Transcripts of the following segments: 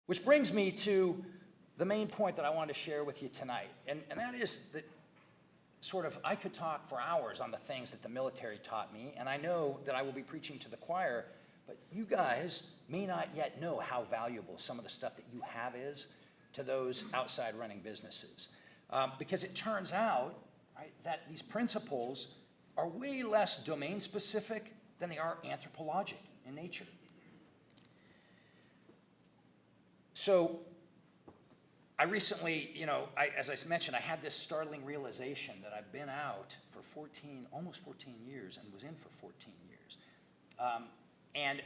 Which brings me to the main point that I wanted to share with you tonight, and that is that sort of I could talk for hours on the things that the military taught me, and I know that I will be preaching to the choir, but you guys may not yet know how valuable some of the stuff that you have is to those outside running businesses. Because it turns out, right, that these principles are way less domain specific than they are anthropologic in nature. So I recently, as I mentioned, I had this startling realization that I've been out for almost 14 years and was in for 14 years. And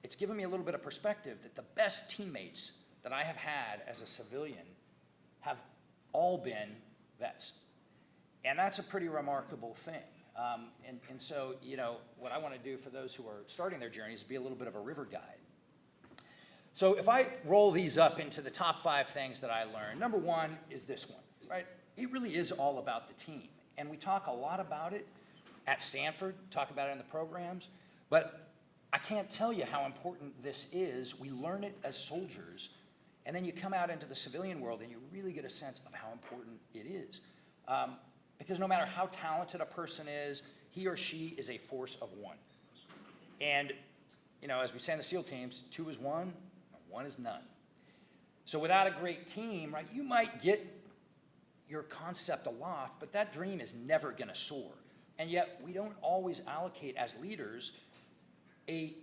it's given me a little bit of perspective that the best teammates that I have had as a civilian have all been vets. And that's a pretty remarkable thing. And so, what I want to do for those who are starting their journey is be a little bit of a river guide. So if I roll these up into the top 5 things that I learned, number 1 is this one, right? It really is all about the team. And we talk a lot about it at Stanford, talk about it in the programs, but I can't tell you how important this is. We learn it as soldiers, and then you come out into the civilian world and you really get a sense of how important it is. Because no matter how talented a person is, he or she is a force of one. And, as we say in the SEAL teams, 2 is 1, and 1 is none. So without a great team, right, you might get your concept aloft, but that dream is never going to soar. And yet we don't always allocate as leaders a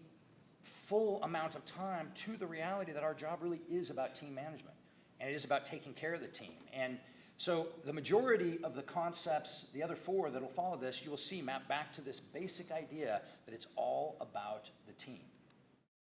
full amount of time to the reality that our job really is about team management, and it is about taking care of the team. And so the majority of the concepts, the other 4 that will follow this, you will see map back to this basic idea that it's all about the team.